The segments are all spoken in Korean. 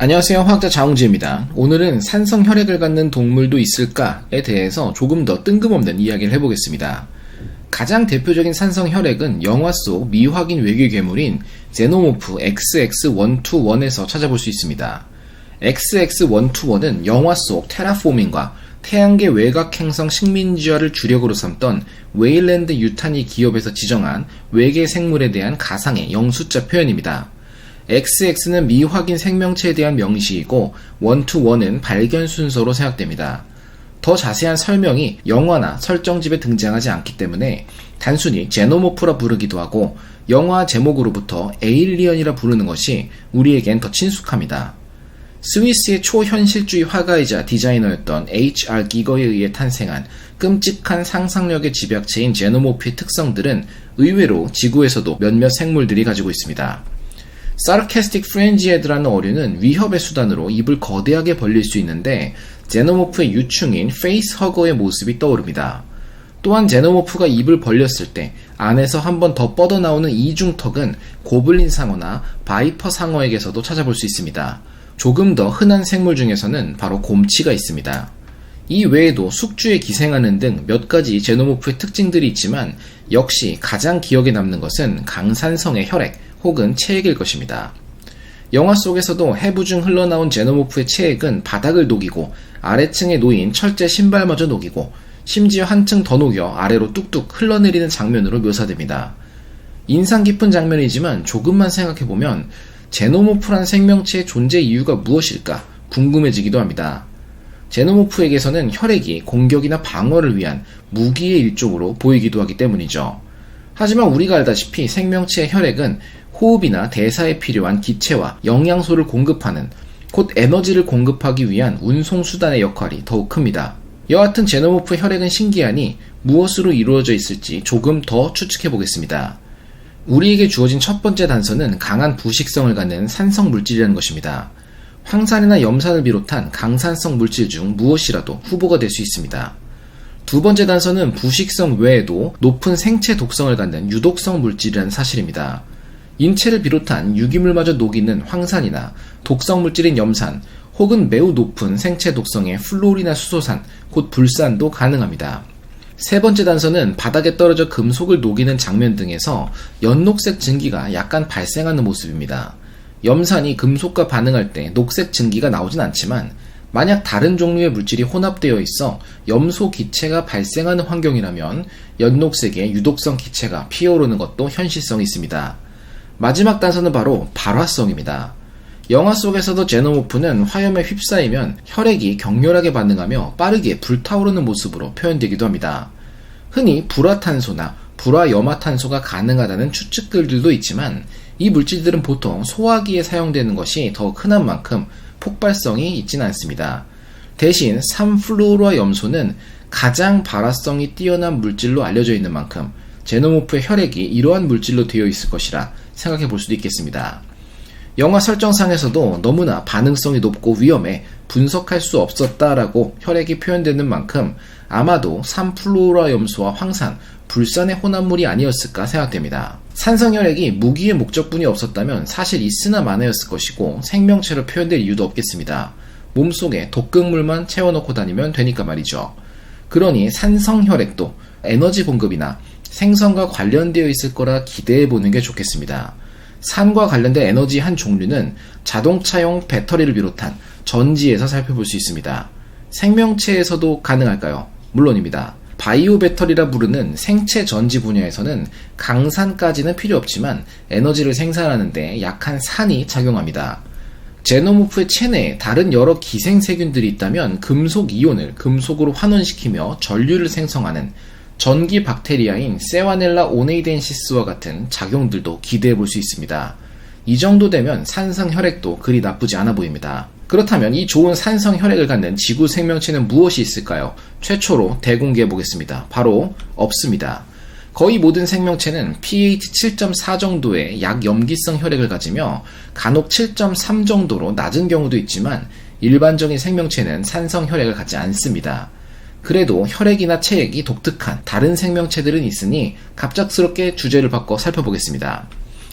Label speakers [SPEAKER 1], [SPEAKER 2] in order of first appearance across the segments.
[SPEAKER 1] 안녕하세요. 화학자 자홍지입니다. 오늘은 산성 혈액을 갖는 동물도 있을까에 대해서 조금 더 뜬금없는 이야기를 해보겠습니다. 가장 대표적인 산성 혈액은 영화 속 미확인 외계 괴물인 제노모프 XX121에서 찾아볼 수 있습니다. XX121은 영화 속 테라포밍과 태양계 외곽 행성 식민지화를 주력으로 삼던 웨일랜드 유타니 기업에서 지정한 외계 생물에 대한 가상의 영숫자 표현입니다. XX는 미확인 생명체에 대한 명시이고 121은 발견 순서로 생각됩니다. 더 자세한 설명이 영화나 설정집에 등장하지 않기 때문에 단순히 제노모프라 부르기도 하고 영화 제목으로부터 에일리언이라 부르는 것이 우리에겐 더 친숙합니다. 스위스의 초현실주의 화가이자 디자이너였던 H.R. 기거에 의해 탄생한 끔찍한 상상력의 집약체인 제노모프의 특성들은 의외로 지구에서도 몇몇 생물들이 가지고 있습니다. 사르캐스틱 프렌지에드라는 어류는 위협의 수단으로 입을 거대하게 벌릴 수 있는데 제노모프의 유충인 페이스허거의 모습이 떠오릅니다. 또한 제노모프가 입을 벌렸을 때 안에서 한 번 더 뻗어나오는 이중턱은 고블린 상어나 바이퍼 상어에게서도 찾아볼 수 있습니다. 조금 더 흔한 생물 중에서는 바로 곰치가 있습니다. 이 외에도 숙주에 기생하는 등 몇 가지 제노모프의 특징들이 있지만 역시 가장 기억에 남는 것은 강산성의 혈액 혹은 체액일 것입니다. 영화 속에서도 해부 중 흘러나온 제노모프의 체액은 바닥을 녹이고 아래층에 놓인 철제 신발마저 녹이고 심지어 한층 더 녹여 아래로 뚝뚝 흘러내리는 장면으로 묘사됩니다. 인상 깊은 장면이지만 조금만 생각해보면 제노모프란 생명체의 존재 이유가 무엇일까 궁금해지기도 합니다. 제노모프에게서는 혈액이 공격이나 방어를 위한 무기의 일종으로 보이기도 하기 때문이죠. 하지만 우리가 알다시피 생명체의 혈액은 호흡이나 대사에 필요한 기체와 영양소를 공급하는, 곧 에너지를 공급하기 위한 운송수단의 역할이 더욱 큽니다. 여하튼 제노모프의 혈액은 신기하니 무엇으로 이루어져 있을지 조금 더 추측해보겠습니다. 우리에게 주어진 첫 번째 단서는 강한 부식성을 갖는 산성 물질이라는 것입니다. 황산이나 염산을 비롯한 강산성 물질 중 무엇이라도 후보가 될 수 있습니다. 두 번째 단서는 부식성 외에도 높은 생체 독성을 갖는 유독성 물질이라는 사실입니다. 인체를 비롯한 유기물마저 녹이는 황산이나 독성 물질인 염산 혹은 매우 높은 생체 독성의 플로리나 수소산, 곧 불산도 가능합니다. 세 번째 단서는 바닥에 떨어져 금속을 녹이는 장면 등에서 연녹색 증기가 약간 발생하는 모습입니다. 염산이 금속과 반응할 때 녹색 증기가 나오진 않지만 만약 다른 종류의 물질이 혼합되어 있어 염소 기체가 발생하는 환경이라면 연녹색의 유독성 기체가 피어오르는 것도 현실성이 있습니다. 마지막 단서는 바로 발화성입니다. 영화 속에서도 제노모프는 화염에 휩싸이면 혈액이 격렬하게 반응하며 빠르게 불타오르는 모습으로 표현되기도 합니다. 흔히 불화탄소나 불화염화탄소가 가능하다는 추측들도 있지만 이 물질들은 보통 소화기에 사용되는 것이 더 흔한 만큼 폭발성이 있지는 않습니다. 대신 3플루로아염소는 가장 발화성이 뛰어난 물질로 알려져 있는 만큼 제노모프의 혈액이 이러한 물질로 되어 있을 것이라 생각해 볼 수도 있겠습니다. 영화 설정상에서도 너무나 반응성이 높고 위험해 분석할 수 없었다라고 혈액이 표현되는 만큼 아마도 3플루로아염소와 황산, 불산의 혼합물이 아니었을까 생각됩니다. 산성 혈액이 무기의 목적분이 없었다면 사실 있으나 마나였을 것이고 생명체로 표현될 이유도 없겠습니다. 몸속에 독극물만 채워넣고 다니면 되니까 말이죠. 그러니 산성 혈액도 에너지 공급이나 생성과 관련되어 있을 거라 기대해보는 게 좋겠습니다. 산과 관련된 에너지 한 종류는 자동차용 배터리를 비롯한 전지에서 살펴볼 수 있습니다. 생명체에서도 가능할까요? 물론입니다. 바이오 배터리라 부르는 생체 전지 분야에서는 강산까지는 필요 없지만 에너지를 생산하는 데 약한 산이 작용합니다. 제노모프의 체내에 다른 여러 기생세균들이 있다면 금속 이온을 금속으로 환원시키며 전류를 생성하는 전기 박테리아인 세와넬라 오네이덴시스와 같은 작용들도 기대해 볼 수 있습니다. 이 정도 되면 산성 혈액도 그리 나쁘지 않아 보입니다. 그렇다면 이 좋은 산성 혈액을 갖는 지구 생명체는 무엇이 있을까요? 최초로 대공개해 보겠습니다. 바로 없습니다. 거의 모든 생명체는 pH 7.4 정도의 약염기성 혈액을 가지며 간혹 7.3 정도로 낮은 경우도 있지만 일반적인 생명체는 산성 혈액을 갖지 않습니다. 그래도 혈액이나 체액이 독특한 다른 생명체들은 있으니 갑작스럽게 주제를 바꿔 살펴보겠습니다.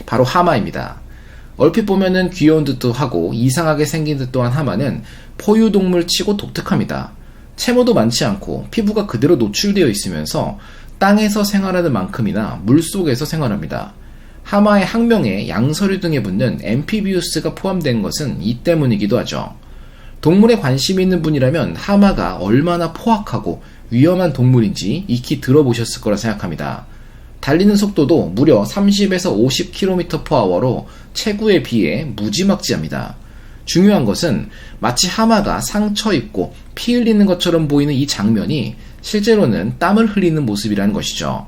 [SPEAKER 1] 바로 하마입니다. 얼핏 보면은 귀여운 듯도 하고 이상하게 생긴 듯 또한 하마는 포유동물 치고 독특합니다. 채모도 많지 않고 피부가 그대로 노출되어 있으면서 땅에서 생활하는 만큼이나 물속에서 생활합니다. 하마의 항명에 양서류 등에 붙는 앰피비우스가 포함된 것은 이 때문이기도 하죠. 동물에 관심이 있는 분이라면 하마가 얼마나 포악하고 위험한 동물인지 익히 들어보셨을 거라 생각합니다. 달리는 속도도 무려 30에서 50km/h로 체구에 비해 무지막지합니다. 중요한 것은 마치 하마가 상처 입고 피 흘리는 것처럼 보이는 이 장면이 실제로는 땀을 흘리는 모습이라는 것이죠.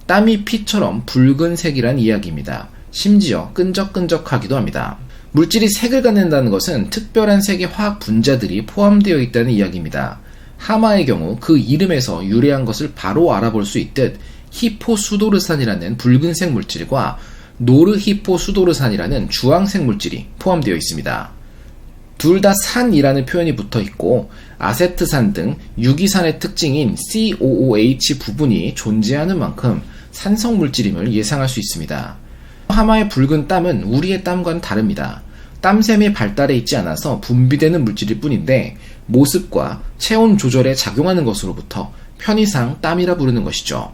[SPEAKER 1] 땀이 피처럼 붉은색이란 이야기입니다. 심지어 끈적끈적하기도 합니다. 물질이 색을 갖는다는 것은 특별한 색의 화학 분자들이 포함되어 있다는 이야기입니다. 하마의 경우 그 이름에서 유래한 것을 바로 알아볼 수 있듯 히포수도르산이라는 붉은색 물질과 노르히포수도르산이라는 주황색 물질이 포함되어 있습니다. 둘 다 산이라는 표현이 붙어 있고 아세트산 등 유기산의 특징인 COOH 부분이 존재하는 만큼 산성 물질임을 예상할 수 있습니다. 하마의 붉은 땀은 우리의 땀과는 다릅니다. 땀샘이 발달해 있지 않아서 분비되는 물질일 뿐인데 모습과 체온 조절에 작용하는 것으로부터 편의상 땀이라 부르는 것이죠.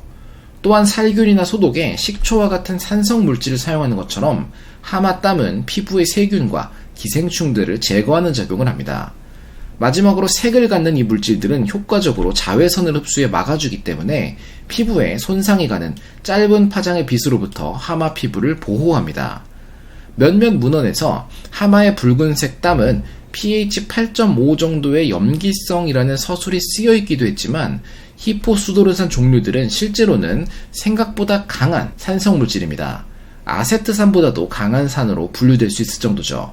[SPEAKER 1] 또한 살균이나 소독에 식초와 같은 산성 물질을 사용하는 것처럼 하마 땀은 피부의 세균과 기생충들을 제거하는 작용을 합니다. 마지막으로 색을 갖는 이 물질들은 효과적으로 자외선을 흡수해 막아주기 때문에 피부에 손상이 가는 짧은 파장의 빛으로부터 하마 피부를 보호합니다. 몇몇 문헌에서 하마의 붉은색 땀은 pH 8.5 정도의 염기성이라는 서술이 쓰여 있기도 했지만 히포수도르산 종류들은 실제로는 생각보다 강한 산성 물질입니다. 아세트산보다도 강한 산으로 분류될 수 있을 정도죠.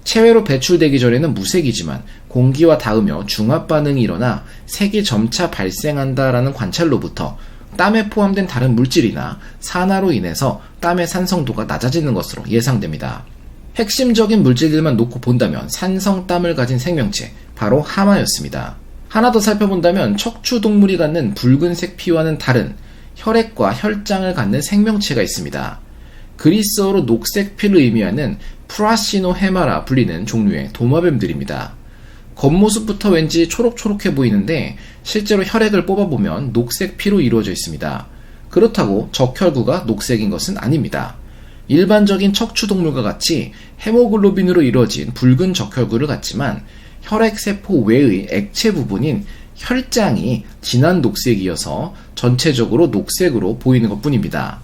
[SPEAKER 1] 체외로 배출되기 전에는 무색이지만 공기와 닿으며 중합 반응이 일어나 색이 점차 발생한다라는 관찰로부터 땀에 포함된 다른 물질이나 산화로 인해서 땀의 산성도가 낮아지는 것으로 예상됩니다. 핵심적인 물질들만 놓고 본다면 산성땀을 가진 생명체, 바로 하마였습니다. 하나 더 살펴본다면 척추동물이 갖는 붉은색 피와는 다른 혈액과 혈장을 갖는 생명체가 있습니다. 그리스어로 녹색 피를 의미하는 프라시노헤마라 불리는 종류의 도마뱀들입니다. 겉모습부터 왠지 초록초록해 보이는데 실제로 혈액을 뽑아보면 녹색 피로 이루어져 있습니다. 그렇다고 적혈구가 녹색인 것은 아닙니다. 일반적인 척추동물과 같이 헤모글로빈으로 이루어진 붉은 적혈구를 갖지만 혈액세포 외의 액체 부분인 혈장이 진한 녹색이어서 전체적으로 녹색으로 보이는 것 뿐입니다.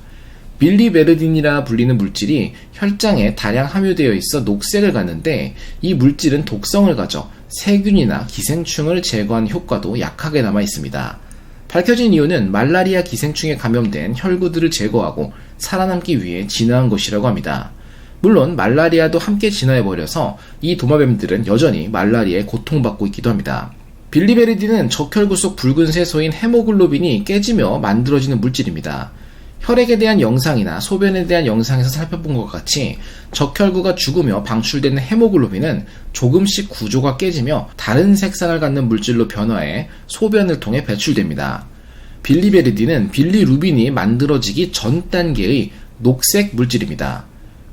[SPEAKER 1] 빌리베르딘이라 불리는 물질이 혈장에 다량 함유되어 있어 녹색을 갖는데 이 물질은 독성을 가져 세균이나 기생충을 제거하는 효과도 약하게 남아 있습니다. 밝혀진 이유는 말라리아 기생충에 감염된 혈구들을 제거하고 살아남기 위해 진화한 것이라고 합니다. 물론 말라리아도 함께 진화해버려서 이 도마뱀들은 여전히 말라리아에 고통받고 있기도 합니다. 빌리베르딘은 적혈구 속 붉은 세소인 헤모글로빈이 깨지며 만들어지는 물질입니다. 혈액에 대한 영상이나 소변에 대한 영상에서 살펴본 것과 같이 적혈구가 죽으며 방출되는 헤모글로빈은 조금씩 구조가 깨지며 다른 색상을 갖는 물질로 변화해 소변을 통해 배출됩니다. 빌리베르딘은 빌리루빈이 만들어지기 전 단계의 녹색 물질입니다.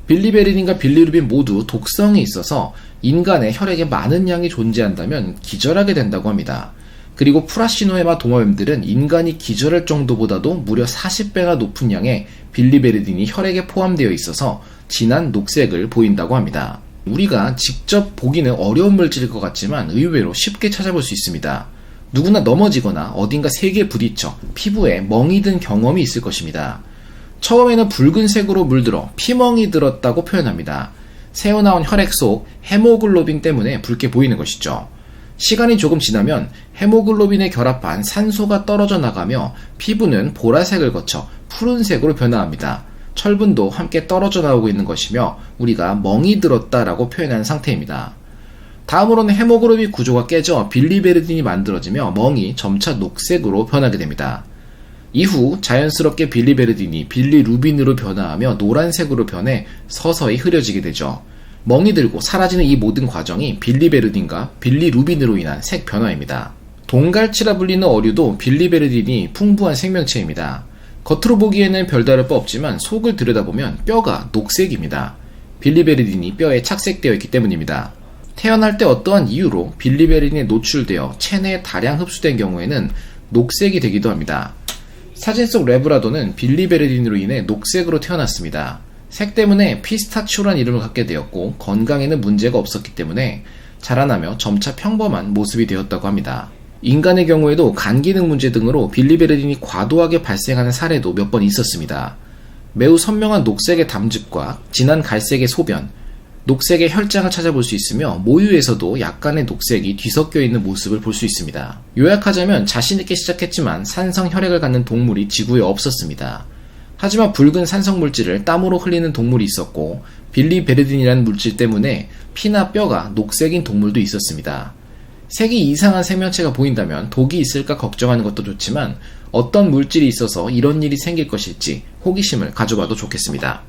[SPEAKER 1] 빌리베르딘과 빌리루빈 모두 독성이 있어서 인간의 혈액에 많은 양이 존재한다면 기절하게 된다고 합니다. 그리고 프라시노헤마 도마뱀들은 인간이 기절할 정도보다도 무려 40배나 높은 양의 빌리베르딘이 혈액에 포함되어 있어서 진한 녹색을 보인다고 합니다. 우리가 직접 보기는 어려운 물질일 것 같지만 의외로 쉽게 찾아볼 수 있습니다. 누구나 넘어지거나 어딘가 세게 부딪혀 피부에 멍이 든 경험이 있을 것입니다. 처음에는 붉은색으로 물들어 피멍이 들었다고 표현합니다. 새어나온 혈액 속 헤모글로빈 때문에 붉게 보이는 것이죠. 시간이 조금 지나면 헤모글로빈에 결합한 산소가 떨어져 나가며 피부는 보라색을 거쳐 푸른색으로 변화합니다. 철분도 함께 떨어져 나오고 있는 것이며 우리가 멍이 들었다라고 표현하는 상태입니다. 다음으로는 헤모글로빈 구조가 깨져 빌리베르딘이 만들어지며 멍이 점차 녹색으로 변하게 됩니다. 이후 자연스럽게 빌리베르딘이 빌리루빈으로 변화하며 노란색으로 변해 서서히 흐려지게 되죠. 멍이 들고 사라지는 이 모든 과정이 빌리베르딘과 빌리루빈으로 인한 색 변화입니다. 동갈치라 불리는 어류도 빌리베르딘이 풍부한 생명체입니다. 겉으로 보기에는 별다를 바 없지만 속을 들여다보면 뼈가 녹색입니다. 빌리베리딘이 뼈에 착색되어 있기 때문입니다. 태어날 때 어떠한 이유로 빌리베리딘에 노출되어 체내에 다량 흡수된 경우에는 녹색이 되기도 합니다. 사진 속 레브라도는 빌리베리딘으로 인해 녹색으로 태어났습니다. 색 때문에 피스타치오란 이름을 갖게 되었고 건강에는 문제가 없었기 때문에 자라나며 점차 평범한 모습이 되었다고 합니다. 인간의 경우에도 간 기능 문제 등으로 빌리베리딘이 과도하게 발생하는 사례도 몇 번 있었습니다. 매우 선명한 녹색의 담즙과 진한 갈색의 소변, 녹색의 혈장을 찾아볼 수 있으며 모유에서도 약간의 녹색이 뒤섞여 있는 모습을 볼 수 있습니다. 요약하자면 자신있게 시작했지만 산성 혈액을 갖는 동물이 지구에 없었습니다. 하지만 붉은 산성 물질을 땀으로 흘리는 동물이 있었고 빌리베리딘이라는 물질 때문에 피나 뼈가 녹색인 동물도 있었습니다. 색이 이상한 생명체가 보인다면 독이 있을까 걱정하는 것도 좋지만 어떤 물질이 있어서 이런 일이 생길 것일지 호기심을 가져봐도 좋겠습니다.